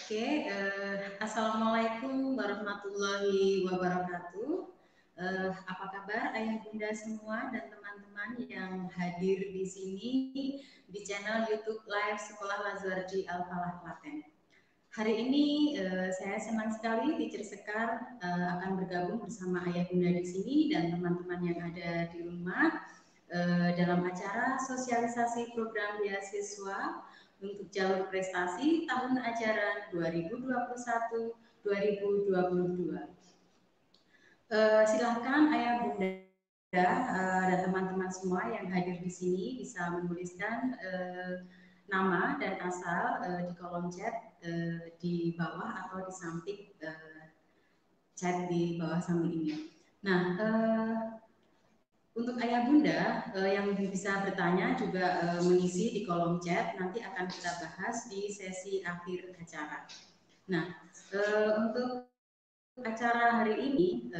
Oke, Assalamualaikum warahmatullahi wabarakatuh. Apa kabar ayah bunda semua dan teman-teman yang hadir di sini di channel YouTube Live Sekolah Lazuardi Al-Falah Klaten. Hari ini saya senang sekali Teacher Sekar akan bergabung bersama ayah bunda di sini dan teman-teman yang ada di rumah dalam acara sosialisasi program beasiswa untuk jalur prestasi tahun ajaran 2021-2022. Silahkan ayah bunda dan teman-teman semua yang hadir di sini bisa menuliskan nama dan asal di kolom chat di bawah atau di samping chat di bawah samping ini. Nah, untuk ayah bunda yang bisa bertanya juga mengisi di kolom chat, nanti akan kita bahas di sesi akhir acara. Nah, untuk acara hari ini,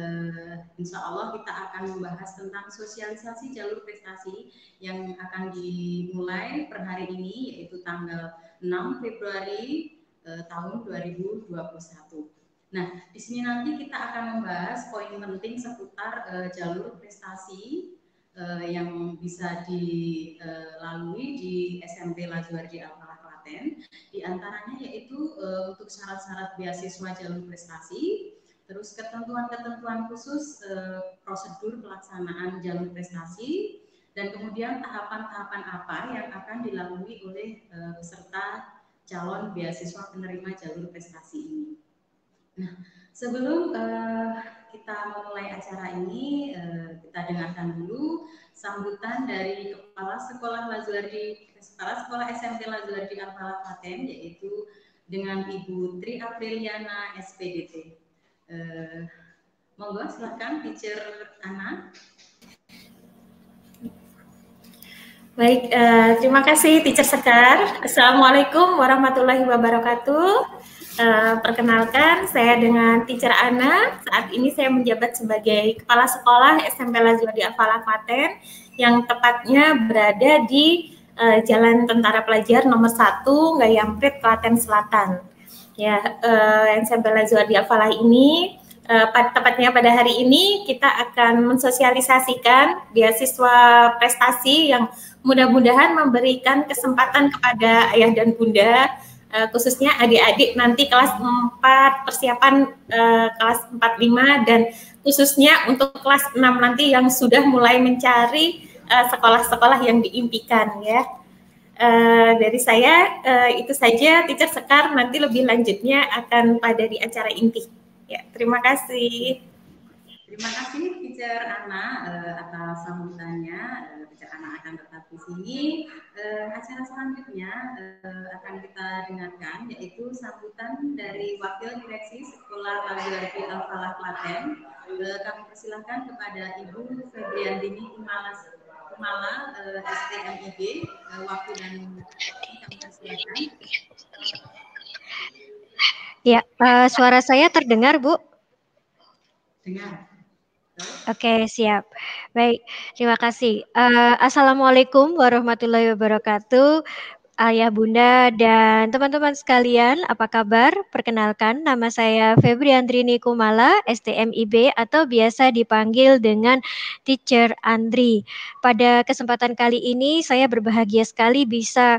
insya Allah kita akan membahas tentang sosialisasi jalur prestasi yang akan dimulai per hari ini, yaitu tanggal 6 Februari tahun 2021. Nah, di sini nanti kita akan membahas poin penting seputar jalur prestasi yang bisa dilalui di SMP Lazuardi Al-Falah Klaten. Di antaranya yaitu untuk syarat-syarat beasiswa jalur prestasi, terus ketentuan-ketentuan khusus prosedur pelaksanaan jalur prestasi, dan kemudian tahapan-tahapan apa yang akan dilalui oleh peserta calon beasiswa penerima jalur prestasi ini. Nah, sebelum kita memulai acara ini, kita dengarkan dulu sambutan dari Kepala Sekolah SMP Lazuardi Al-Falah Klaten, yaitu dengan Ibu Tri Apriliana SPDT. Monggo silakan Teacher Ana. Baik, terima kasih Teacher Sekar. Assalamualaikum warahmatullahi wabarakatuh. Perkenalkan, saya dengan Teacher Ana. Saat ini saya menjabat sebagai Kepala Sekolah SMP Lazuardi Al-Falah Klaten yang tepatnya berada di Jalan Tentara Pelajar nomor 1, Gayamprit, Klaten Selatan. Ya, SMP Lazuardi Al-Falah ini tepatnya pada hari ini kita akan mensosialisasikan beasiswa prestasi yang mudah-mudahan memberikan kesempatan kepada ayah dan bunda, khususnya adik-adik nanti kelas 4 persiapan kelas 4-5 dan khususnya untuk kelas 6 nanti yang sudah mulai mencari sekolah-sekolah yang diimpikan ya. Dari saya itu saja Teacher Sekar, nanti lebih lanjutnya akan pada di acara inti. Ya, terima kasih. Terima kasih Teacher Ana atas sambutannya. Teacher Ana akan tetap di sini. Acara selanjutnya akan kita dengarkan yaitu sambutan dari Wakil Direksi Sekolah Lazuardi Al-Falah Klaten. Kami persilahkan kepada Ibu Febriandini Kumala STMIB. Waktu dan kami persilahkan. Ya, suara saya terdengar, Bu? Dengar. Oke, siap. Baik, terima kasih. Assalamualaikum warahmatullahi wabarakatuh. Ayah, Bunda, dan teman-teman sekalian, apa kabar? Perkenalkan, nama saya Febriandrini Kumala, STMIB, atau biasa dipanggil dengan Teacher Andri. Pada kesempatan kali ini, saya berbahagia sekali bisa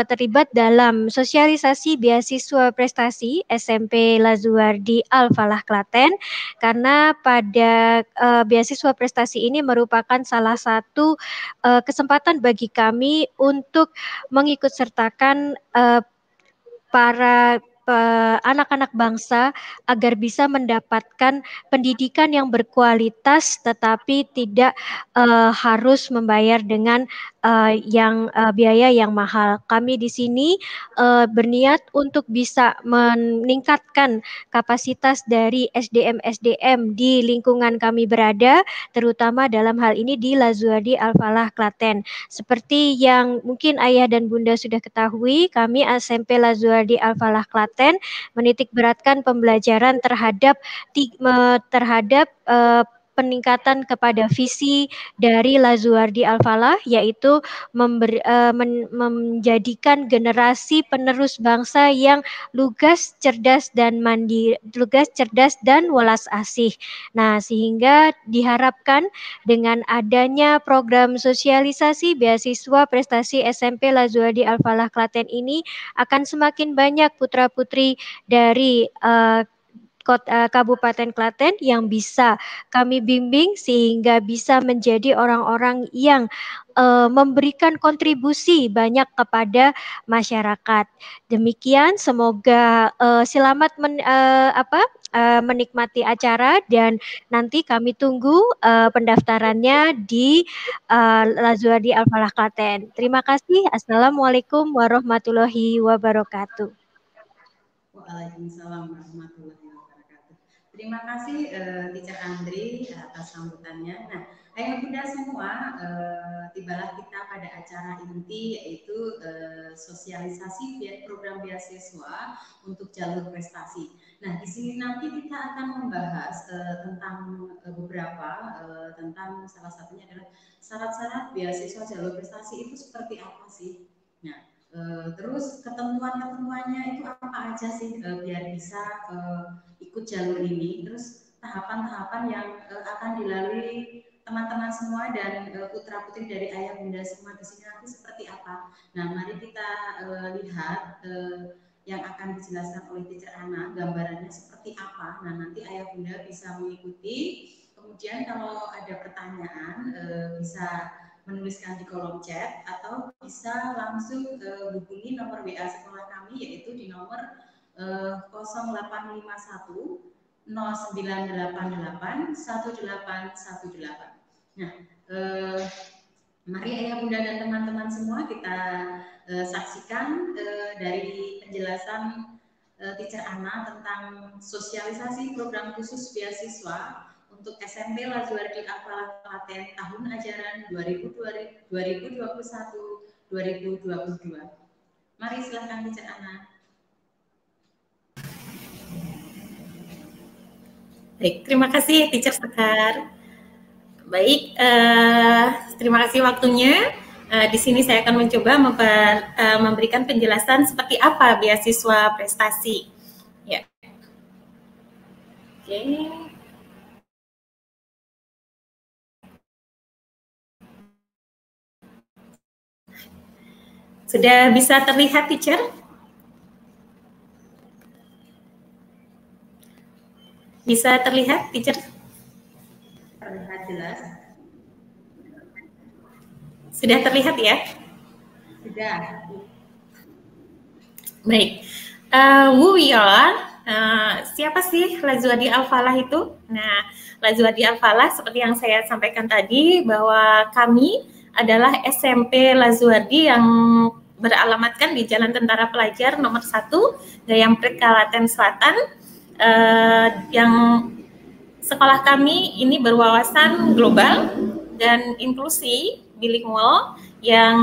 terlibat dalam sosialisasi beasiswa prestasi SMP Lazuardi Al-Falah Klaten, karena pada beasiswa prestasi ini merupakan salah satu kesempatan bagi kami untuk mengikut sertakan para anak-anak bangsa agar bisa mendapatkan pendidikan yang berkualitas tetapi tidak harus membayar dengan biaya yang mahal. Kami di sini berniat untuk bisa meningkatkan kapasitas dari SDM-SDM di lingkungan kami berada, terutama dalam hal ini di Lazuardi Al-Falah Klaten. Seperti yang mungkin ayah dan bunda sudah ketahui, kami SMP Lazuardi Al-Falah Klaten menitik beratkan pembelajaran terhadap peningkatan kepada visi dari Lazuardi Al-Falah, yaitu menjadikan generasi penerus bangsa yang lugas, cerdas dan welas asih. Nah, sehingga diharapkan dengan adanya program sosialisasi beasiswa prestasi SMP Lazuardi Al-Falah Klaten ini akan semakin banyak putra-putri dari Kabupaten Klaten yang bisa kami bimbing sehingga bisa menjadi orang-orang yang memberikan kontribusi banyak kepada masyarakat. Demikian, semoga selamat menikmati acara dan nanti kami tunggu pendaftarannya di Lazuardi Al-Falah Klaten. Terima kasih. Assalamualaikum warahmatullahi wabarakatuh. Waalaikumsalam warahmatullahi wabarakatuh. Terima kasih Teacher Andri atas sambutannya. Nah, ayah bunda semua, tibalah kita pada acara inti yaitu sosialisasi program beasiswa untuk jalur prestasi. Nah, di sini nanti kita akan membahas tentang beberapa tentang salah satunya adalah syarat-syarat beasiswa jalur prestasi itu seperti apa sih? Nah, terus ketentuan-ketentuannya itu apa aja sih biar bisa ikut jalur ini, terus tahapan-tahapan yang akan dilalui teman-teman semua dan putra putri dari ayah bunda semua di sini nanti seperti apa. Nah, mari kita lihat yang akan dijelaskan oleh Teacher Ana, gambarannya seperti apa. Nah, nanti ayah bunda bisa mengikuti. Kemudian kalau ada pertanyaan bisa menuliskan di kolom chat atau bisa langsung hubungi nomor WA sekolah kami yaitu di nomor 0851 0988 1818. Nah, mari ayah bunda dan teman-teman semua kita saksikan dari penjelasan Teacher Ana tentang sosialisasi program khusus beasiswa untuk SMP Lazuardi Al-Falah Klaten tahun ajaran 2021-2022. Mari silakan Teacher Ana. Baik, terima kasih Teacher Sekar. Baik, terima kasih waktunya. Di sini saya akan mencoba memberikan penjelasan seperti apa beasiswa prestasi. Ya. Oke. Sudah bisa terlihat, Teacher? Bisa terlihat, Teacher? Terlihat jelas. Sudah terlihat ya? Sudah. Baik. Who we are? Siapa sih Lazuardi Al-Falah itu? Nah, Lazuardi Al-Falah seperti yang saya sampaikan tadi bahwa kami adalah SMP Lazuardi yang beralamatkan di Jalan Tentara Pelajar nomor 1 Gayamprit Klaten Selatan. Yang sekolah kami ini berwawasan global dan inklusi bilingual yang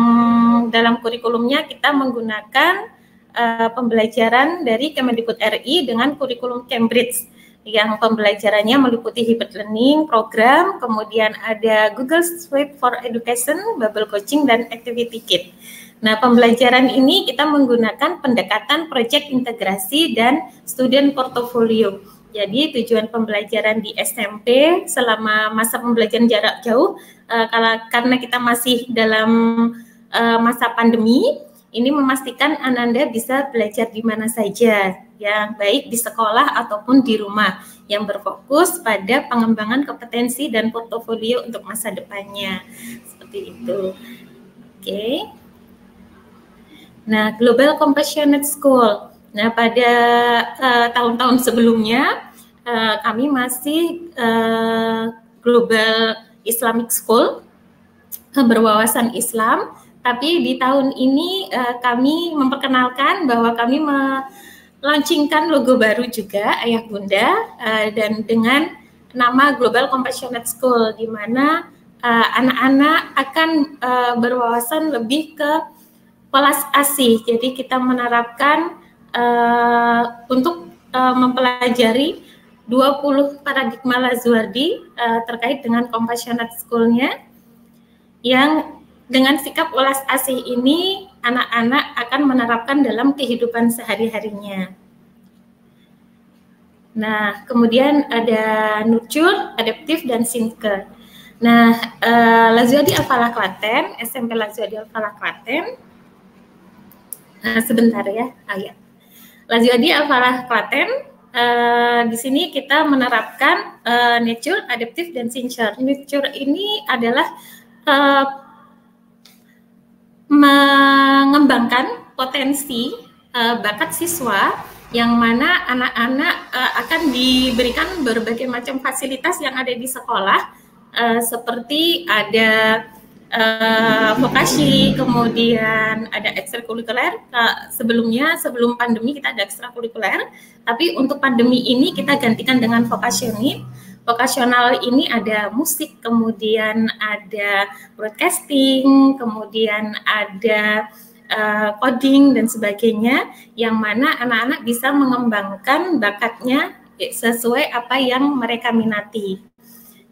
dalam kurikulumnya kita menggunakan pembelajaran dari Kemendikbud RI dengan kurikulum Cambridge yang pembelajarannya meliputi hybrid learning program, kemudian ada Google Suite for Education, Bubble Coaching, dan Activity Kit. Nah, pembelajaran ini kita menggunakan pendekatan proyek integrasi dan student portfolio. Jadi tujuan pembelajaran di SMP selama masa pembelajaran jarak jauh, karena kita masih dalam masa pandemi, ini memastikan Ananda bisa belajar di mana saja, yang baik di sekolah ataupun di rumah, yang berfokus pada pengembangan kompetensi dan portofolio untuk masa depannya. Seperti itu. Oke. Nah, Global Compassionate School. Nah, pada tahun-tahun sebelumnya, kami masih Global Islamic School, berwawasan Islam. Tapi di tahun ini kami memperkenalkan bahwa kami melaunchingkan logo baru juga, Ayah Bunda, dan dengan nama Global Compassionate School, di mana anak-anak akan berwawasan lebih ke welas asih. Jadi kita menerapkan untuk mempelajari 20 paradigma Lazuardi terkait dengan compassionate school-nya, yang dengan sikap welas asih ini anak-anak akan menerapkan dalam kehidupan sehari-harinya. Nah, kemudian ada nurture, adaptif, dan sinker. Nah, Lazuardi Al-Falah Klaten, SMP Lazuardi Al-Falah Klaten, sebentar ya, Lazuardi Al-Falah Klaten, di sini kita menerapkan nurture, adaptif, dan sinker. Nurture ini adalah mengembangkan potensi bakat siswa, yang mana anak-anak akan diberikan berbagai macam fasilitas yang ada di sekolah, seperti ada vokasi, kemudian ada ekstrakurikuler. Sebelum pandemi kita ada ekstrakurikuler, tapi untuk pandemi ini kita gantikan dengan vokasional. Vokasional ini ada musik, kemudian ada broadcasting, kemudian ada coding dan sebagainya, yang mana anak-anak bisa mengembangkan bakatnya sesuai apa yang mereka minati.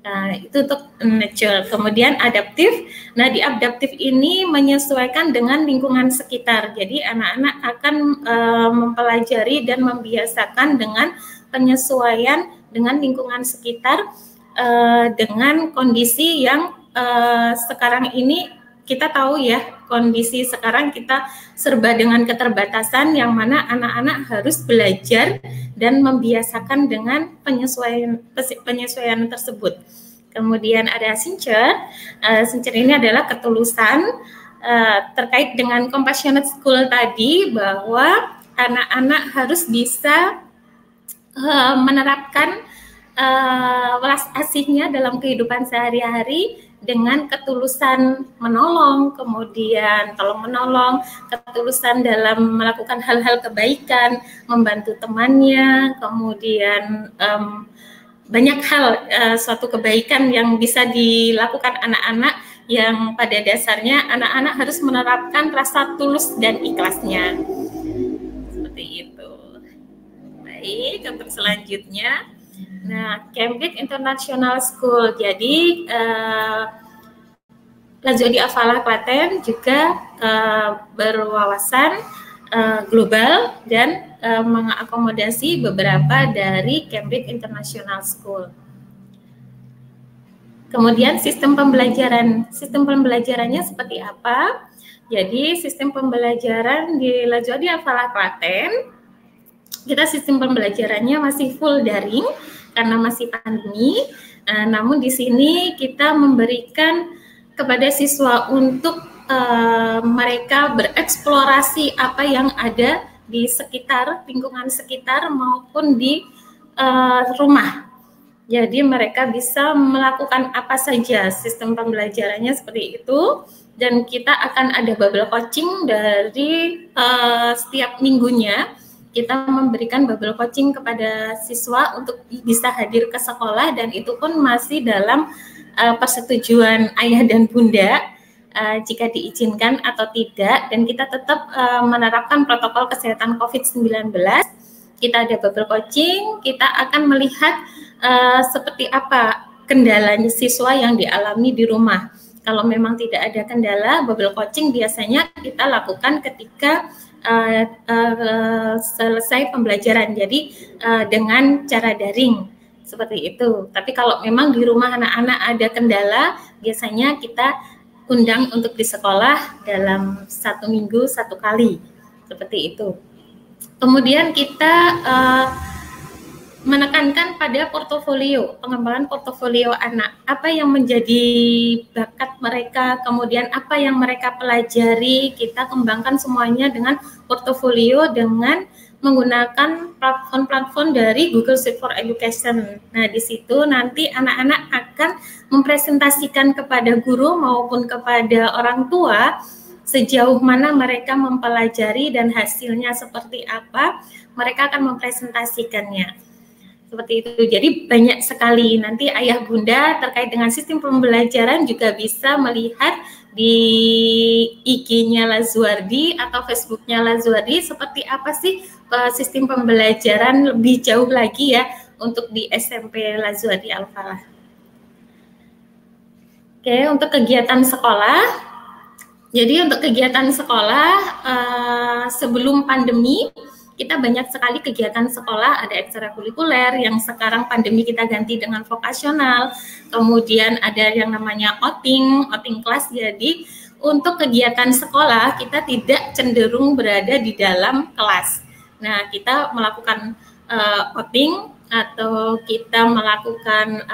Nah, itu untuk nurture. Kemudian adaptif. Nah, di adaptif ini menyesuaikan dengan lingkungan sekitar. Jadi anak-anak akan mempelajari dan membiasakan dengan penyesuaian dengan lingkungan sekitar, dengan kondisi yang sekarang ini kita tahu ya, kondisi sekarang kita serba dengan keterbatasan, yang mana anak-anak harus belajar dan membiasakan dengan penyesuaian tersebut. Kemudian ada sincer. Sincer ini adalah ketulusan, terkait dengan compassionate school tadi, bahwa anak-anak harus bisa menerapkan welas asihnya dalam kehidupan sehari-hari dengan ketulusan menolong, kemudian tolong menolong, ketulusan dalam melakukan hal-hal kebaikan, membantu temannya, kemudian banyak hal, suatu kebaikan yang bisa dilakukan anak-anak, yang pada dasarnya anak-anak harus menerapkan rasa tulus dan ikhlasnya. Seperti itu. Baik, untuk selanjutnya. Nah, Cambridge International School. Jadi Lazuardi Al-Falah Klaten juga berwawasan global dan mengakomodasi beberapa dari Cambridge International School. Kemudian sistem pembelajarannya seperti apa? Jadi sistem pembelajaran di Lazuardi Al-Falah Klaten, kita sistem pembelajarannya masih full daring karena masih pandemi. Namun di sini kita memberikan kepada siswa untuk mereka bereksplorasi apa yang ada di sekitar, lingkungan sekitar maupun di rumah. Jadi mereka bisa melakukan apa saja, sistem pembelajarannya seperti itu. Dan kita akan ada bubble coaching dari setiap minggunya. Kita memberikan bubble coaching kepada siswa untuk bisa hadir ke sekolah, dan itu pun masih dalam persetujuan ayah dan bunda, jika diizinkan atau tidak, dan kita tetap menerapkan protokol kesehatan COVID-19. Kita ada bubble coaching, kita akan melihat seperti apa kendalanya siswa yang dialami di rumah. Kalau memang tidak ada kendala, bubble coaching biasanya kita lakukan ketika selesai pembelajaran, jadi dengan cara daring seperti itu. Tapi kalau memang di rumah anak-anak ada kendala, biasanya kita undang untuk di sekolah dalam 1 minggu 1 kali, seperti itu. Kemudian kita menekankan pada portofolio, pengembangan portofolio anak. Apa yang menjadi bakat mereka, kemudian apa yang mereka pelajari, kita kembangkan semuanya dengan portofolio dengan menggunakan platform-platform dari Google Suite for Education. Nah, di situ nanti anak-anak akan mempresentasikan kepada guru maupun kepada orang tua sejauh mana mereka mempelajari dan hasilnya seperti apa, mereka akan mempresentasikannya. Seperti itu. Jadi banyak sekali. Nanti ayah bunda terkait dengan sistem pembelajaran juga bisa melihat di IG-nya Lazuardi atau Facebook-nya Lazuardi seperti apa sih sistem pembelajaran lebih jauh lagi ya untuk di SMP Lazuardi Al-Falah. Oke, untuk kegiatan sekolah. Jadi untuk kegiatan sekolah sebelum pandemi kita banyak sekali kegiatan sekolah, ada ekstrakurikuler yang sekarang pandemi kita ganti dengan vokasional, kemudian ada yang namanya outing kelas. Jadi untuk kegiatan sekolah kita tidak cenderung berada di dalam kelas. Nah, kita melakukan outing atau kita melakukan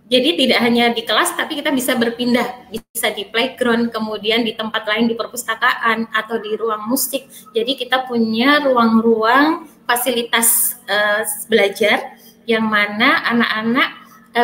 jadi tidak hanya di kelas, tapi kita bisa berpindah, bisa di playground, kemudian di tempat lain di perpustakaan atau di ruang musik. Jadi kita punya ruang-ruang fasilitas belajar yang mana anak-anak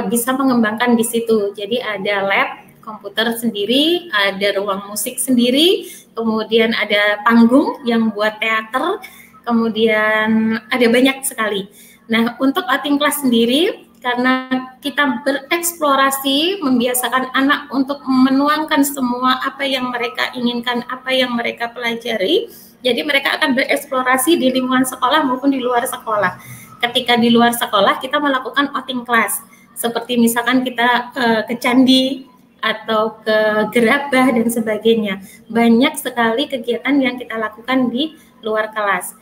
bisa mengembangkan di situ. Jadi ada lab komputer sendiri, ada ruang musik sendiri, kemudian ada panggung yang buat teater, kemudian ada banyak sekali. Nah, untuk outing kelas sendiri, karena kita bereksplorasi, membiasakan anak untuk menuangkan semua apa yang mereka inginkan, apa yang mereka pelajari, jadi mereka akan bereksplorasi di lingkungan sekolah maupun di luar sekolah. Ketika di luar sekolah, kita melakukan outing class, seperti misalkan kita ke candi, atau ke gerabah, dan sebagainya. Banyak sekali kegiatan yang kita lakukan di luar kelas.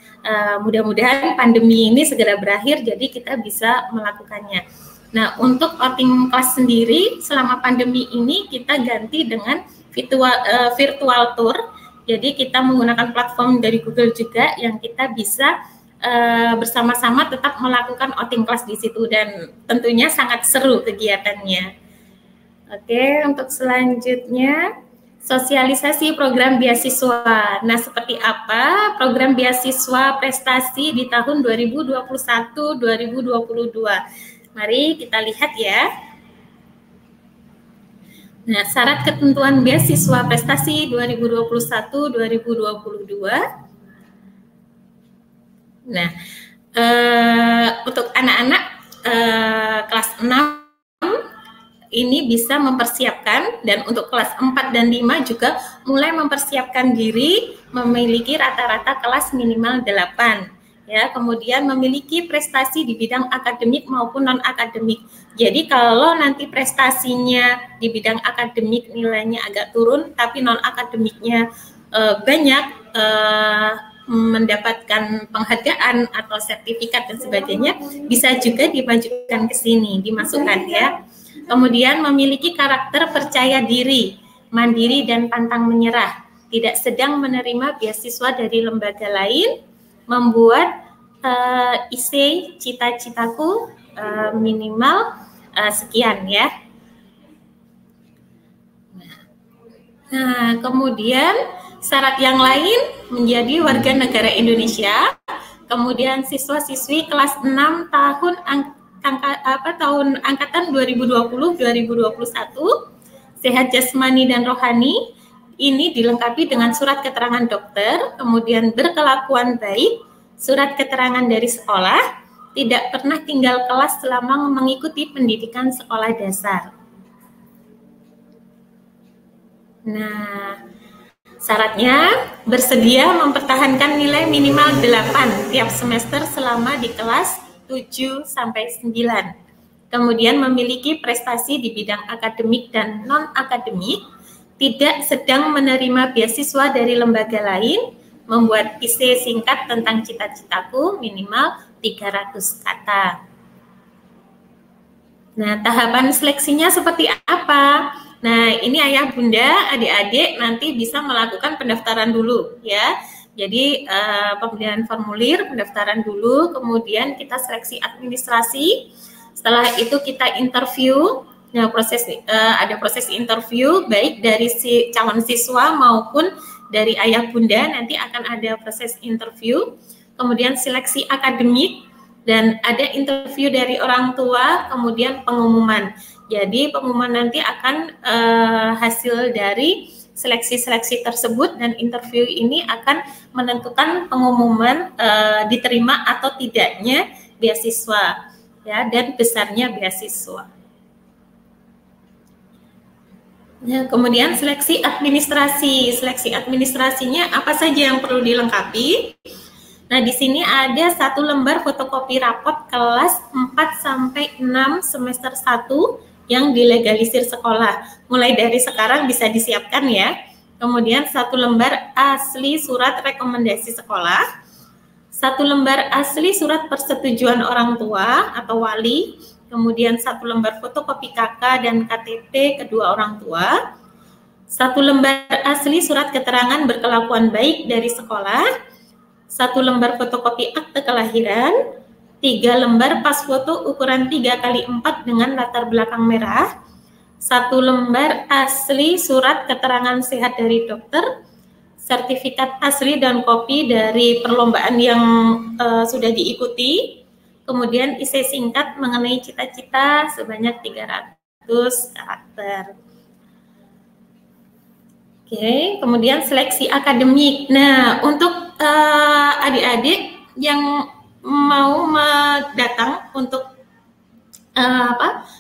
Mudah-mudahan pandemi ini segera berakhir, jadi kita bisa melakukannya. Nah, untuk outing kelas sendiri, selama pandemi ini kita ganti dengan virtual tour. Jadi kita menggunakan platform dari Google juga yang kita bisa bersama-sama tetap melakukan outing kelas di situ, dan tentunya sangat seru kegiatannya. Oke, untuk selanjutnya sosialisasi program beasiswa. Nah, seperti apa program beasiswa prestasi di tahun 2021-2022? Mari kita lihat ya. Nah, syarat ketentuan beasiswa prestasi 2021-2022. Nah, untuk anak-anak kelas 6 ini bisa mempersiapkan, dan untuk kelas 4 dan 5 juga mulai mempersiapkan diri memiliki rata-rata kelas minimal 8 ya, kemudian memiliki prestasi di bidang akademik maupun non-akademik. Jadi kalau nanti prestasinya di bidang akademik nilainya agak turun tapi non-akademiknya banyak mendapatkan penghargaan atau sertifikat dan sebagainya, bisa juga dimajukan ke sini, dimasukkan ya. Kemudian memiliki karakter percaya diri, mandiri dan pantang menyerah, tidak sedang menerima beasiswa dari lembaga lain, membuat IC cita-citaku minimal sekian ya. Nah, kemudian syarat yang lain menjadi warga negara Indonesia, kemudian siswa-siswi kelas 6 tahun angkatan 2020-2021, sehat jasmani dan rohani, ini dilengkapi dengan surat keterangan dokter, kemudian berkelakuan baik, surat keterangan dari sekolah, tidak pernah tinggal kelas selama mengikuti pendidikan sekolah dasar. Nah, syaratnya bersedia mempertahankan nilai minimal 8 tiap semester selama di kelas 7 sampai 9. Kemudian memiliki prestasi di bidang akademik dan non-akademik, tidak sedang menerima beasiswa dari lembaga lain, membuat IC singkat tentang cita-citaku minimal 300 kata. Nah, tahapan seleksinya seperti apa? Nah, ini ayah bunda, adik-adik nanti bisa melakukan pendaftaran dulu ya. Jadi pembelian formulir, pendaftaran dulu, kemudian kita seleksi administrasi. Setelah itu kita interview. Nah, ada proses interview baik dari si calon siswa maupun dari ayah bunda, nanti akan ada proses interview. Kemudian seleksi akademik dan ada interview dari orang tua, kemudian pengumuman. Jadi pengumuman nanti akan hasil dari seleksi-seleksi tersebut, dan interview ini akan menentukan pengumuman diterima atau tidaknya beasiswa ya, dan besarnya beasiswa. Nah, kemudian seleksi administrasi. Seleksi administrasinya apa saja yang perlu dilengkapi? Nah, di sini ada 1 lembar fotokopi rapot kelas 4 sampai 6 semester 1 yang dilegalisir sekolah. Mulai dari sekarang bisa disiapkan ya. Kemudian 1 lembar asli surat rekomendasi sekolah, 1 lembar asli surat persetujuan orang tua atau wali, kemudian 1 lembar fotokopi KK dan KTP kedua orang tua, 1 lembar asli surat keterangan berkelakuan baik dari sekolah, 1 lembar fotokopi akte kelahiran, 3 lembar pas foto ukuran 3x4 dengan latar belakang merah, 1 lembar asli surat keterangan sehat dari dokter, sertifikat asli dan kopi dari perlombaan yang sudah diikuti, kemudian isi singkat mengenai cita-cita sebanyak 300 karakter. Oke, kemudian seleksi akademik. Nah, untuk adik-adik yang mau datang untuk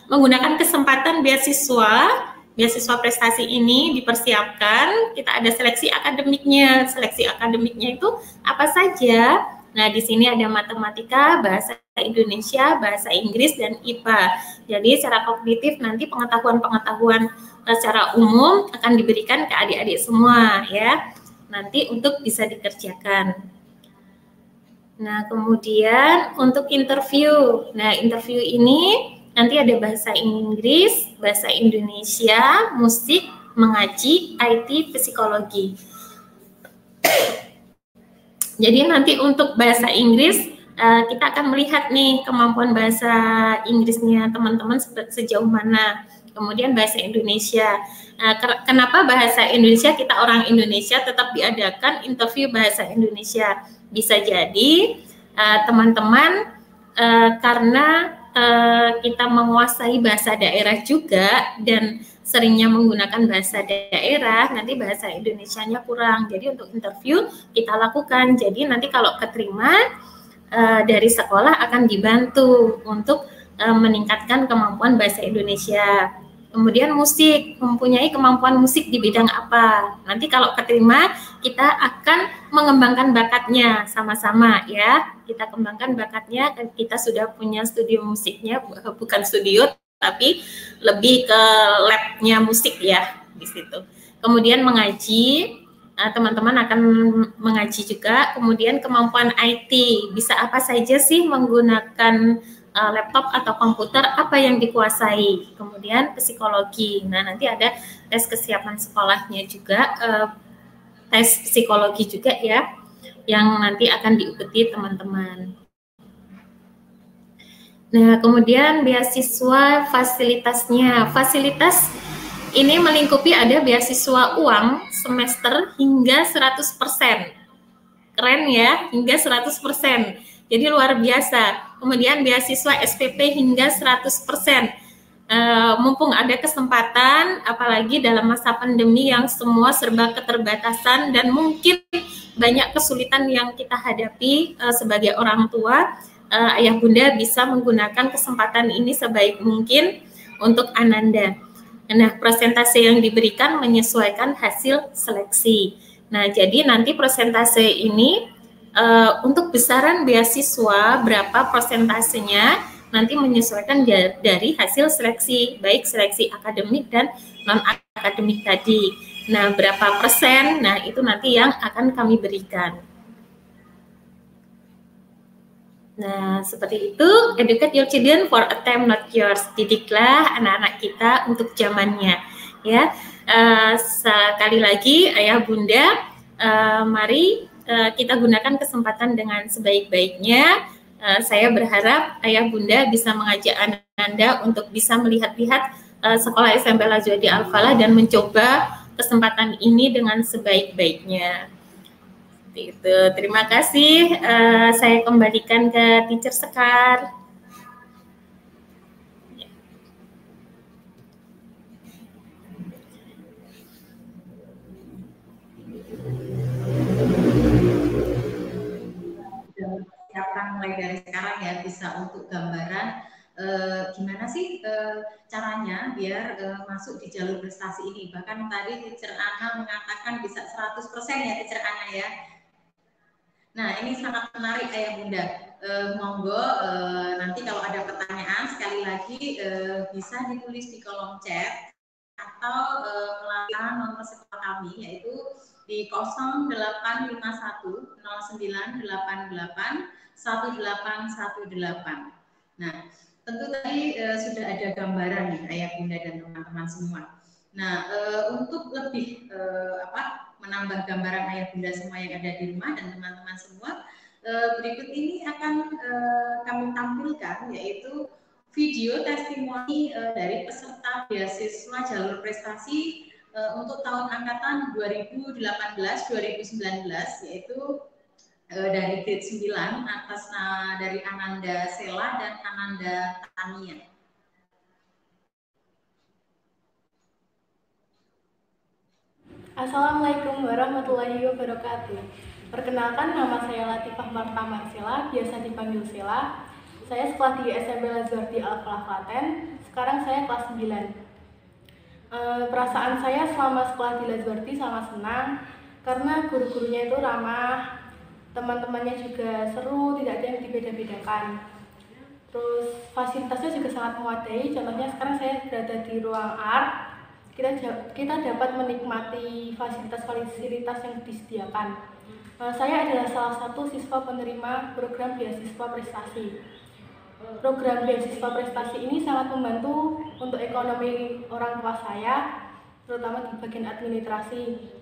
menggunakan kesempatan beasiswa prestasi ini dipersiapkan, kita ada seleksi akademiknya. Seleksi akademiknya itu apa saja? Nah, di sini ada matematika, bahasa Indonesia, bahasa Inggris, dan IPA. Jadi secara kognitif nanti pengetahuan-pengetahuan secara umum akan diberikan ke adik-adik semua ya. Nanti untuk bisa dikerjakan. Nah, kemudian untuk interview. Nah, interview ini nanti ada bahasa Inggris, bahasa Indonesia, musik, mengaji, IT, psikologi. Jadi nanti untuk bahasa Inggris kita akan melihat nih kemampuan bahasa Inggrisnya teman-teman sejauh mana. Kemudian bahasa Indonesia. Kenapa bahasa Indonesia, kita orang Indonesia tetap diadakan interview bahasa Indonesia? Bisa jadi teman-teman karena kita menguasai bahasa daerah juga dan seringnya menggunakan bahasa daerah, nanti bahasa Indonesianya kurang. Jadi untuk interview kita lakukan. Jadi nanti kalau keterima dari sekolah akan dibantu untuk meningkatkan kemampuan bahasa Indonesia. Kemudian musik, mempunyai kemampuan musik di bidang apa? Nanti kalau keterima, kita akan mengembangkan bakatnya sama-sama ya. Kita kembangkan bakatnya, kita sudah punya studio musiknya, bukan studio, tapi lebih ke labnya musik ya di situ. Kemudian mengaji, teman-teman akan mengaji juga. Kemudian kemampuan IT, bisa apa saja sih menggunakan laptop atau komputer, apa yang dikuasai. Kemudian psikologi. Nah, nanti ada tes kesiapan sekolahnya juga, tes psikologi juga ya, yang nanti akan diikuti teman-teman. Nah, kemudian beasiswa fasilitasnya. Fasilitas ini melingkupi ada beasiswa uang semester hingga 100%. Keren ya, hingga 100%. Jadi luar biasa. Kemudian beasiswa SPP hingga 100%. Mumpung ada kesempatan, apalagi dalam masa pandemi yang semua serba keterbatasan dan mungkin banyak kesulitan yang kita hadapi sebagai orang tua, ayah bunda bisa menggunakan kesempatan ini sebaik mungkin untuk Ananda. Nah, persentase yang diberikan menyesuaikan hasil seleksi. Nah, jadi nanti persentase ini untuk besaran beasiswa berapa persentasenya nanti menyesuaikan dari hasil seleksi, baik seleksi akademik dan non-akademik tadi. Nah, berapa persen? Nah, itu nanti yang akan kami berikan. Nah, seperti itu, educate your children for a time not yours. Didiklah anak-anak kita untuk zamannya. Ya, sekali lagi, ayah bunda, mari kita gunakan kesempatan dengan sebaik-baiknya. Saya berharap ayah bunda bisa mengajak Anda untuk bisa melihat-lihat sekolah SMP Al-Zuhadi Al-Falah dan mencoba kesempatan ini dengan sebaik-baiknya. Itu. Terima kasih. Saya kembalikan ke Teacher Sekar. Siapkan mulai dari sekarang ya, bisa untuk gambaran gimana sih caranya biar masuk di jalur prestasi ini. Bahkan tadi Teacher Ana mengatakan bisa 100% ya Teacher Ana ya. Nah, ini sangat menarik Ayah Bunda. Monggo nanti kalau ada pertanyaan sekali lagi bisa ditulis di kolom chat atau melalui nomor sekolah kami yaitu di 0851 0988 1818. Nah, tentu tadi sudah ada gambaran nih Ayah Bunda dan teman-teman semua. Nah, untuk lebih menambah gambaran Ayah Bunda semua yang ada di rumah dan teman-teman semua, berikut ini akan kami tampilkan yaitu video testimoni dari peserta beasiswa jalur prestasi untuk tahun angkatan 2018-2019 yaitu dari grade 9 atas dari Ananda Sela dan Ananda Tania. Assalamualaikum warahmatullahi wabarakatuh. Perkenalkan, nama saya Latifah Marta Marsila, biasa dipanggil Sela. Saya sekolah di SMP Lazardi Al-Falah Klaten. Sekarang saya kelas 9. Perasaan saya selama sekolah di Lazardi sangat senang karena guru-gurunya itu ramah, teman-temannya juga seru, tidak ada yang dibeda-bedakan. Terus fasilitasnya juga sangat memadai. Contohnya sekarang saya berada di ruang art. Kita dapat menikmati fasilitas-fasilitas yang disediakan. Saya adalah salah satu siswa penerima program beasiswa prestasi. Program beasiswa prestasi ini sangat membantu untuk ekonomi orang tua saya, terutama di bagian administrasi.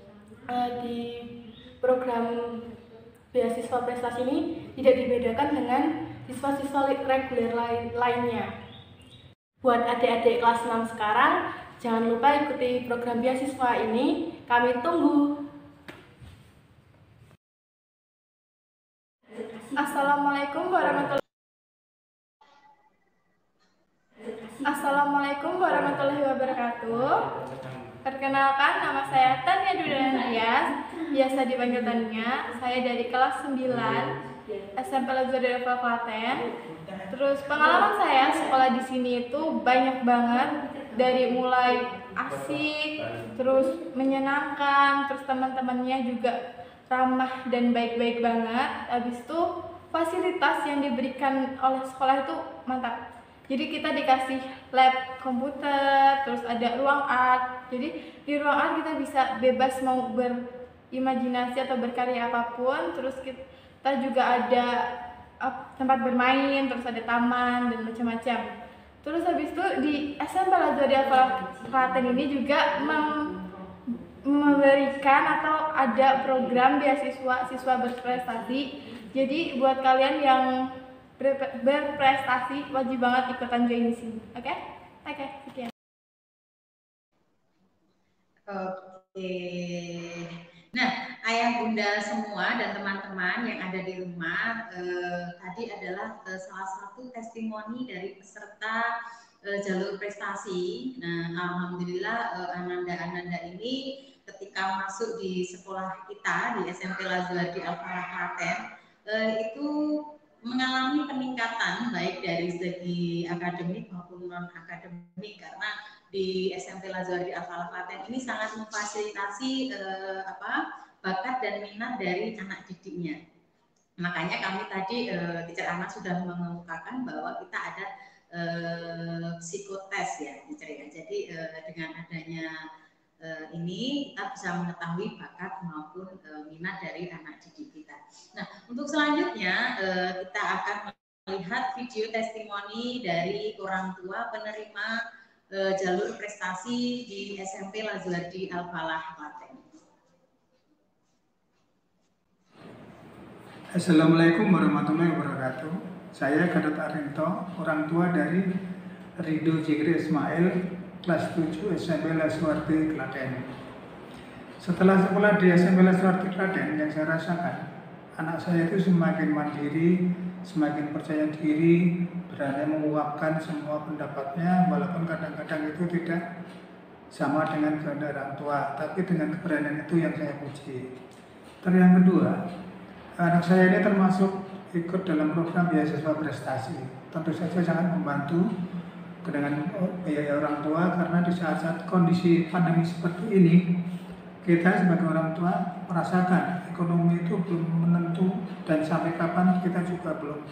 Di program beasiswa prestasi ini tidak dibedakan dengan siswa-siswa reguler lainnya. Buat adik-adik kelas 6 sekarang, jangan lupa ikuti program beasiswa ini, kami tunggu. Assalamualaikum warahmatullahi wabarakatuh. Perkenalkan, nama saya Tania Dudan Rias, biasa dipanggil Tania. Saya dari kelas 9 SMP Lazardi Al-Falah Klaten. Terus pengalaman saya sekolah di sini itu banyak banget, dari mulai asik, terus menyenangkan, terus teman-temannya juga ramah dan baik-baik banget. Habis itu fasilitas yang diberikan oleh sekolah itu mantap. Jadi kita dikasih lab komputer, terus ada ruang art. Jadi di ruang art kita bisa bebas mau berimajinasi atau berkarya apapun. Terus kita juga ada tempat bermain, terus ada taman dan macam-macam. Terus habis itu di SMP Lazardi Al-Falah Klaten ini juga memberikan atau ada program beasiswa siswa berprestasi. Jadi buat kalian yang berprestasi wajib banget ikutan join di sini. Oke, sekian. Oke. Nah, Ayah Bunda semua dan teman-teman yang ada di rumah, tadi adalah salah satu testimoni dari peserta jalur prestasi. Nah, alhamdulillah Ananda ini ketika masuk di sekolah kita di SMP Lazardi Al-Falah Klaten itu mengalami peningkatan baik dari segi akademik maupun non akademik, karena di SMP Lazardi Al-Falah Klaten ini sangat memfasilitasi bakat dan minat dari anak didiknya. Makanya kami tadi Teacher Ana sudah mengemukakan bahwa kita ada psikotes ya, Teacher ya. Jadi dengan adanya ini kita bisa mengetahui bakat maupun minat dari anak didik kita. Nah, untuk selanjutnya kita akan melihat video testimoni dari orang tua penerima jalur prestasi di SMP Lazardi Al-Falah Klaten. Assalamualaikum warahmatullahi wabarakatuh. Saya Gatot Arinto, orang tua dari Ridho Zikri Ismail, kelas 7 SMP Lazardi Klaten. Setelah sekolah di SMP Lazardi Klaten, yang saya rasakan, anak saya itu semakin mandiri, semakin percaya diri, berani mengungkapkan semua pendapatnya, walaupun kadang-kadang itu tidak sama dengan kehendak orang tua, tapi dengan keberanian itu yang saya puji. Terus yang kedua, anak saya ini termasuk ikut dalam program beasiswa prestasi. Tentu saja sangat membantu dengan biaya orang tua, karena di saat-saat kondisi pandemi seperti ini, kita sebagai orang tua merasakan ekonomi itu belum menentu dan sampai kapan kita juga belum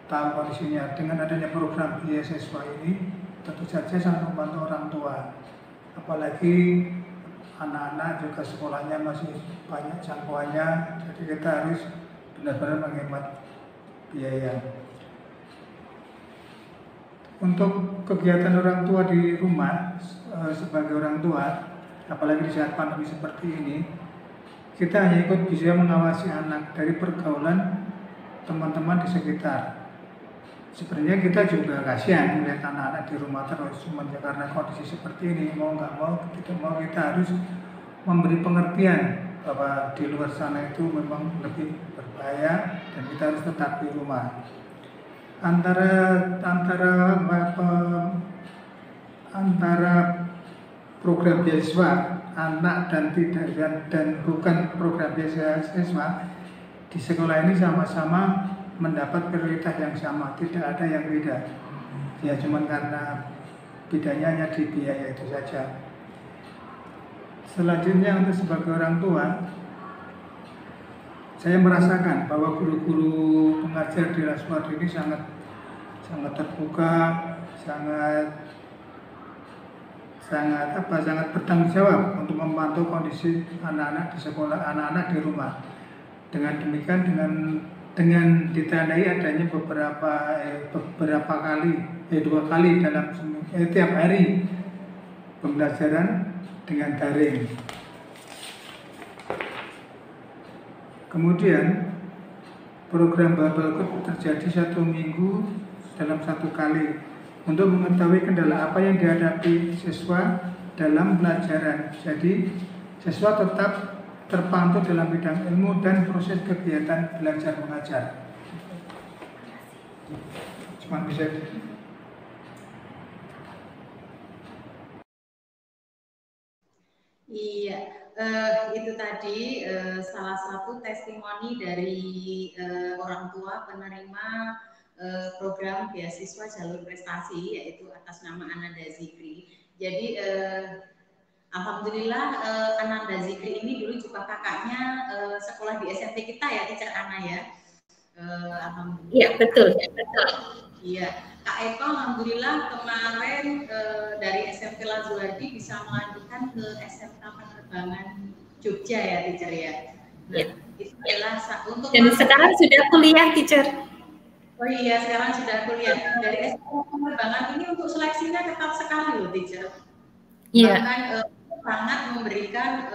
tahu kondisinya. Dengan adanya program beasiswa ini tentu saja sangat membantu orang tua, apalagi anak-anak juga sekolahnya masih banyak jangkauannya, jadi kita harus benar-benar menghemat biaya. Untuk kegiatan orang tua di rumah, sebagai orang tua, apalagi di saat pandemi seperti ini, kita hanya ikut bisa mengawasi anak dari pergaulan teman-teman di sekitar. Sebenarnya kita juga kasihan melihat anak-anak di rumah terus, cuma karena kondisi seperti ini, mau nggak mau, kita harus memberi pengertian bahwa di luar sana itu memang lebih berbahaya dan kita harus tetap di rumah. Antara program beasiswa anak dan tidak dan bukan program beasiswa di sekolah ini sama-sama mendapat prioritas yang sama, tidak ada yang beda. Ya cuma karena bedanya hanya di biaya itu saja. Selanjutnya untuk sebagai orang tua, saya merasakan bahwa guru-guru pengajar di Laswardi ini sangat terbuka, sangat bertanggung jawab untuk memantau kondisi anak-anak di sekolah, anak-anak di rumah. Dengan demikian, dengan ditandai adanya beberapa kali, 2 kali dalam tiap hari pembelajaran dengan daring. Kemudian program Bubble Club terjadi 1 minggu dalam 1 kali untuk mengetahui kendala apa yang dihadapi siswa dalam pelajaran. Jadi siswa tetap terpantau dalam bidang ilmu dan proses kegiatan belajar mengajar. Cuma bisa Iya, itu tadi salah satu testimoni dari orang tua penerima program beasiswa jalur prestasi, yaitu atas nama Ananda Zikri. Jadi alhamdulillah Ananda Zikri ini dulu juga kakaknya sekolah di SMP kita ya, Teacher Ana ya. Alhamdulillah. Iya betul. Iya, Kak Eko alhamdulillah kemarin dari SMP Lazuardi bisa melanjutkan ke SMK Penerbangan Jogja ya, Teacher ya. Nah, itu adalah untuk dan sekarang sudah kuliah, Teacher. Oh iya, sekarang sudah kuliah. Dari SMK Penerbangan ini untuk seleksinya ketat sekali loh, Teacher. Iya. Bahkan sangat memberikan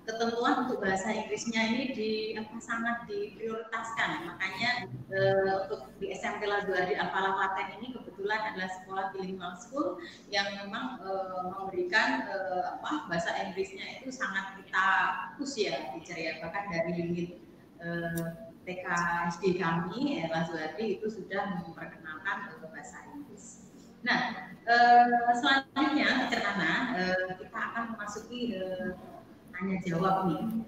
ketentuan untuk bahasa Inggrisnya ini sangat diprioritaskan. Makanya untuk di SMP Lazuardi Al-Falah Klaten ini kebetulan adalah sekolah bilingual school yang memang memberikan bahasa Inggrisnya itu sangat kita push ya, Teacher ya. Bahkan dari unit TK SD kami Lazuardi itu sudah memperkenalkan bahasa Inggris. Nah, selanjutnya Teacher Ana, kita akan memasuki tanya jawab nih.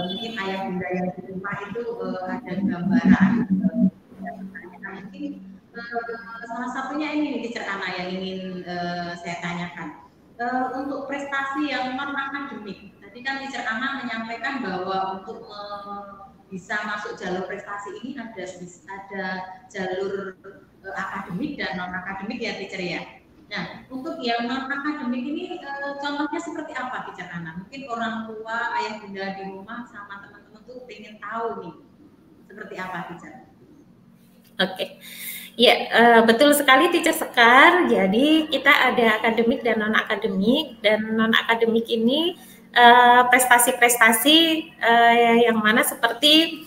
Mungkin ayah bunda yang di rumah itu ada gambaran. Mungkin salah satunya ini nih Teacher Ana yang ingin saya tanyakan. Untuk prestasi yang non akademik, tadi kan Teacher Ana menyampaikan bahwa untuk bisa masuk jalur prestasi ini ada jalur akademik dan non akademik ya, Teacher ya. Nah, untuk yang non akademik ini contohnya seperti apa, Teacher Ana? Mungkin orang tua, ayah bunda di rumah sama teman-teman tuh pengen tahu nih seperti apa, Teacher? Oke. Ya, betul sekali Teacher Sekar. Jadi kita ada akademik dan non akademik, dan non akademik ini prestasi-prestasi yang mana seperti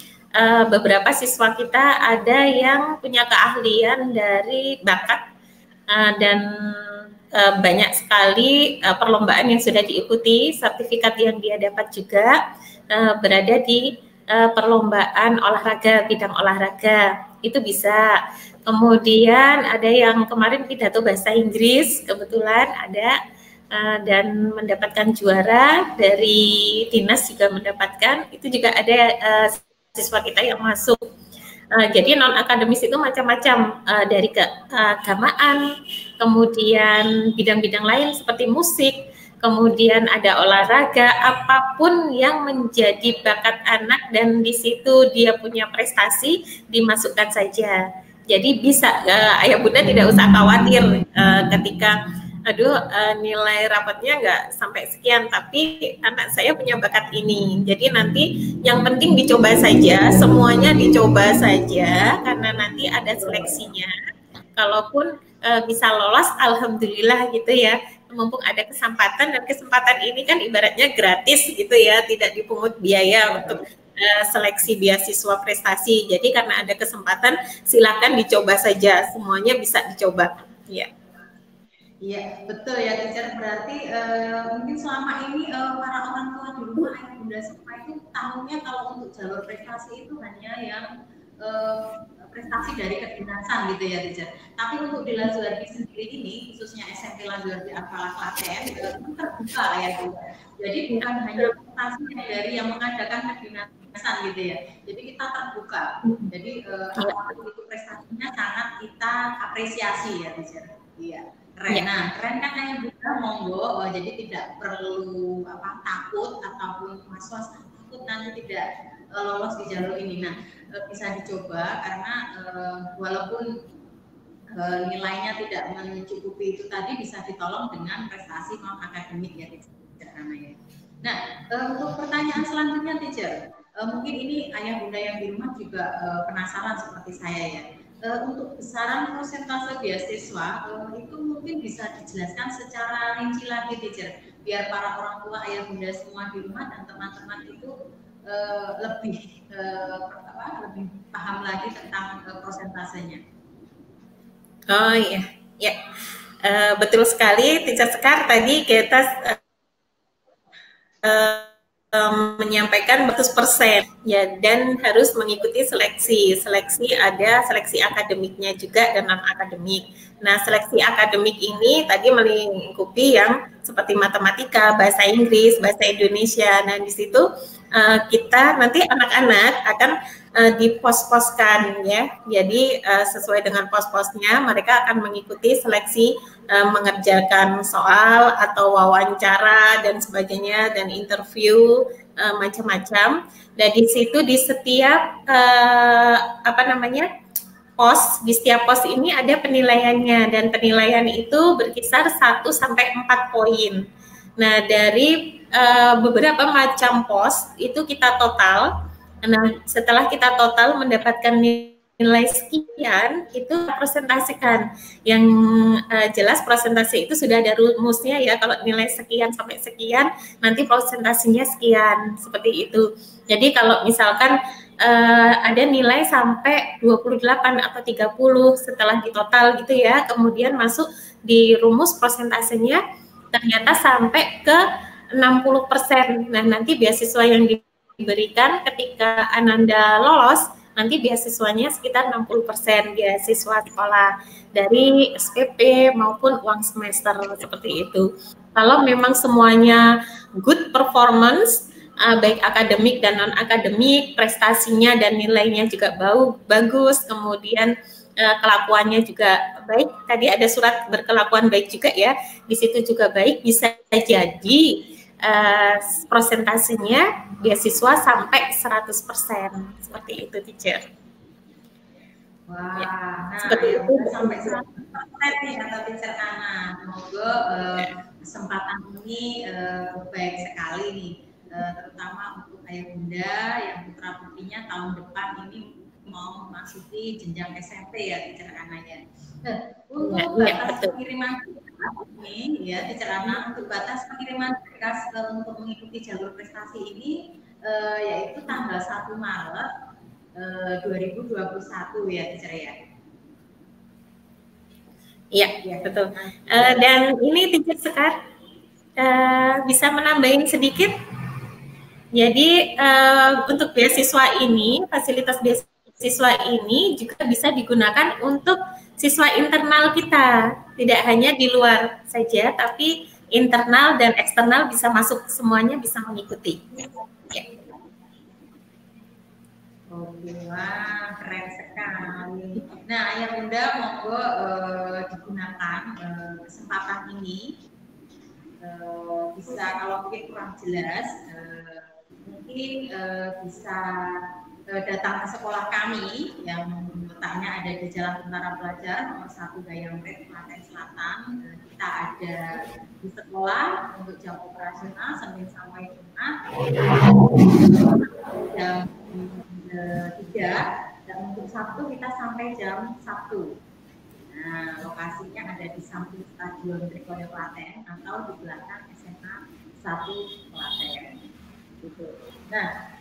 beberapa siswa kita ada yang punya keahlian dari bakat dan banyak sekali perlombaan yang sudah diikuti, sertifikat yang dia dapat juga berada di perlombaan olahraga, bidang olahraga itu bisa. Kemudian ada yang kemarin pidato bahasa Inggris, kebetulan ada dan mendapatkan juara, dari dinas juga mendapatkan, itu juga ada siswa kita yang masuk. Jadi non akademis itu macam-macam, dari keagamaan, kemudian bidang-bidang lain seperti musik, kemudian ada olahraga, apapun yang menjadi bakat anak dan di situ dia punya prestasi, dimasukkan saja. Jadi bisa ayah bunda tidak usah khawatir ketika nilai rapatnya nggak sampai sekian, tapi anak saya punya bakat ini. Jadi nanti yang penting dicoba saja, semuanya dicoba saja, karena nanti ada seleksinya. Kalaupun bisa lolos, alhamdulillah gitu ya. Mumpung ada kesempatan, dan kesempatan ini kan ibaratnya gratis gitu ya, tidak dipungut biaya untuk seleksi beasiswa prestasi. Jadi karena ada kesempatan, silakan dicoba saja, semuanya bisa dicoba. Ya. Iya, betul ya, teacher. Berarti mungkin selama ini para orang tua di rumah ayah bunda semua itu tahunya kalau untuk jalur prestasi itu hanya yang prestasi dari kedinasan gitu ya, teacher. Tapi untuk di Lazuardi sendiri ini, khususnya SMP Lazuardi Al-Falah Klaten, itu terbuka ya, bunda. Jadi bukan hanya prestasi dari yang mengadakan kedinasan gitu ya. Jadi kita terbuka. Jadi apapun itu prestasinya sangat kita apresiasi ya, teacher. Iya. Keren, nah keren kan ayah bunda, monggo, jadi tidak perlu takut ataupun was-was takut nanti tidak lolos di jalur ini. Nah bisa dicoba karena walaupun nilainya tidak mencukupi itu tadi, bisa ditolong dengan prestasi non akademik ya, teacher Ana ya. Nah untuk pertanyaan selanjutnya, teacher, mungkin ini ayah bunda yang di rumah juga penasaran seperti saya ya. Untuk besaran persentase beasiswa itu mungkin bisa dijelaskan secara rinci lagi, teacher, biar para orang tua ayah bunda semua di rumah dan teman-teman itu lebih paham lagi tentang persentasenya. Oh iya, ya betul sekali, teacher Sekar. Tadi kita menyampaikan 100% ya, dan harus mengikuti seleksi ada seleksi akademiknya juga dan non akademik. Nah seleksi akademik ini tadi melingkupi yang seperti matematika, bahasa Inggris, bahasa Indonesia. Nah di situ kita nanti anak-anak akan dipos-poskan ya, jadi sesuai dengan pos-posnya mereka akan mengikuti seleksi mengerjakan soal atau wawancara dan sebagainya, dan interview macam-macam. Dan di situ di setiap pos, di setiap pos ini ada penilaiannya, dan penilaian itu berkisar 1 sampai 4 poin. Nah dari beberapa macam pos itu kita total. Nah setelah kita total mendapatkan nilai sekian, itu presentasikan. Yang jelas presentasi itu sudah ada rumusnya ya, kalau nilai sekian sampai sekian nanti presentasinya sekian, seperti itu. Jadi kalau misalkan ada nilai sampai 28 atau 30 setelah ditotal gitu ya, kemudian masuk di rumus presentasenya ternyata sampai ke 60%. Nah nanti beasiswa yang diberikan ketika Ananda lolos, nanti beasiswanya sekitar 60% beasiswa sekolah dari SPP maupun uang semester, seperti itu. Kalau memang semuanya good performance, baik akademik dan non akademik, prestasinya dan nilainya juga bagus, kemudian kelakuannya juga baik. Tadi ada surat berkelakuan baik juga ya, di situ juga baik, bisa jadi presentasinya beasiswa sampai 100%, seperti itu, teacher. Wah, ya, nah seperti itu sampai 100% nih kata teacher Ana. Semoga kesempatan ini baik sekali nih, terutama untuk ayah bunda yang putra putrinya tahun depan ini mau memasuki jenjang SMP ya, teacher Ana ya. Untuk batas pengiriman ini ya, teacher Ana, untuk batas pengiriman berkas untuk mengikuti jalur prestasi ini yaitu tanggal 1 Maret 2021 ya, teacher ya. Iya, betul. Dan ini teacher Sekar bisa menambahin sedikit. Jadi untuk beasiswa ini, fasilitas beasiswa ini juga bisa digunakan untuk siswa internal kita, tidak hanya di luar saja, tapi internal dan eksternal bisa masuk, semuanya bisa mengikuti. Ya. Oke, wah keren sekali. Nah, ayah bunda monggo digunakan kesempatan ini bisa kalau mungkin kurang jelas, mungkin bisa datang ke sekolah kami yang letaknya ada di Jalan Tentara Pelajar nomor 1 Gayamret, Klaten Selatan. Kita ada di sekolah untuk jam operasional Senin sampai Jumat jam 3 dan untuk Sabtu kita sampai jam 1. Nah, lokasinya ada di samping Stadion Trikoyo Klaten atau di belakang SMA 1 Klaten. Gitu. Nah,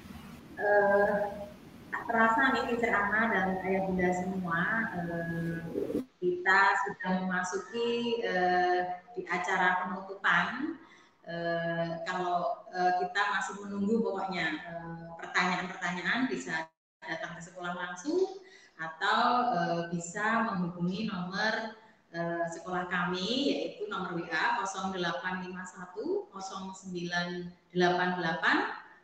tak terasa nih Teacher Ana dan Ayah Bunda semua, kita sudah memasuki di acara penutupan. Kalau kita masih menunggu pokoknya pertanyaan-pertanyaan bisa datang ke sekolah langsung atau bisa menghubungi nomor sekolah kami yaitu nomor WA 0851 0988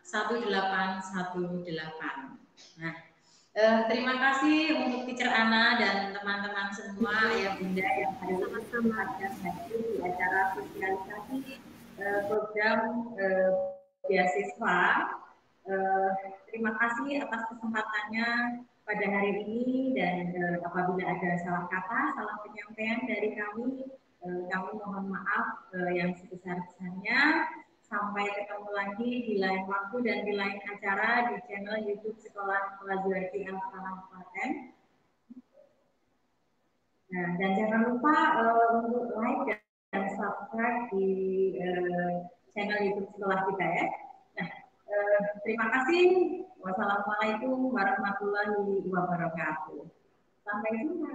1818. Nah, terima kasih untuk Teacher Ana dan teman-teman semua ya Bunda yang hari ini sempatkan hadir di acara sosialisasi program beasiswa. Terima kasih atas kesempatannya pada hari ini dan apabila ada salah kata, salah penyampaian dari kami mohon maaf yang sebesar-besarnya. Sampai ketemu lagi di lain waktu dan di lain acara di channel YouTube Sekolah Lazuarti Al-Falah Klaten. Nah, dan jangan lupa untuk like dan subscribe di channel YouTube Sekolah kita ya. Nah, terima kasih. Wassalamualaikum warahmatullahi wabarakatuh. Sampai jumpa.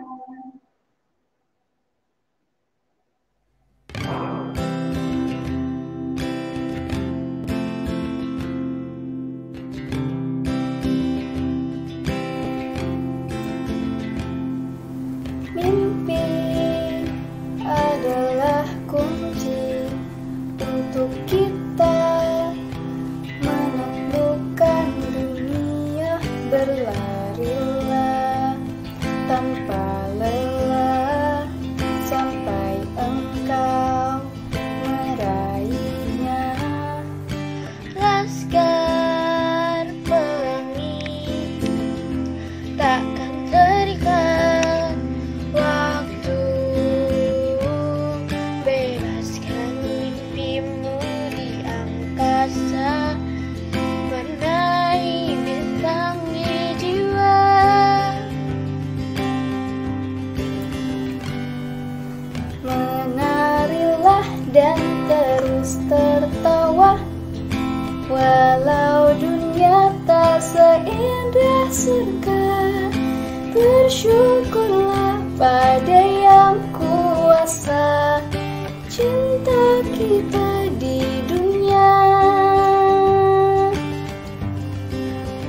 Mimpi adalah kunci untuk kita menemukan dunia, berlarilah tanpa lelah sampai engkau meraihnya. Laskar pelangi takkan terikat waktu, bebaskan mimpimu di angkasa, menaiki bintang di jiwa. Menarilah dan terus tertawa, walau dunia tak seindah surga. Bersyukurlah pada yang kuasa, cinta kita di dunia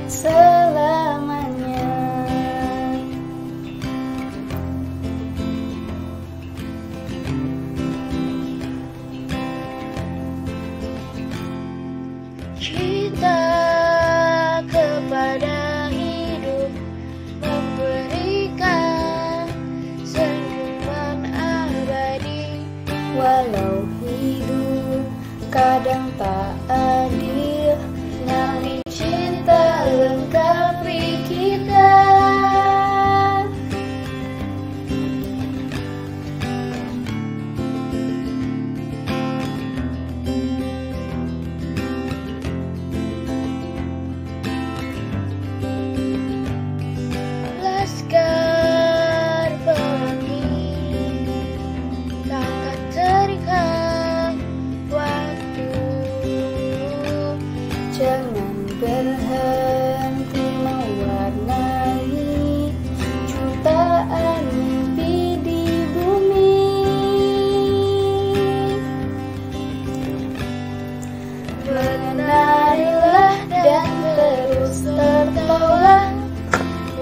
selamanya. Kita kepada hidup memberikan senyuman abadi, walau hidup kadang tak adil, nyali cinta lengkapi kita. Laskar pelangi takkan terikat waktu, jangan berhenti mewarnai jutaan mimpi di bumi. Menarilah dan terus tertawa,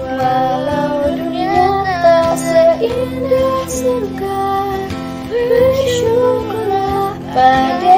walau dunia tak seindah surga. Bersyukurlah pada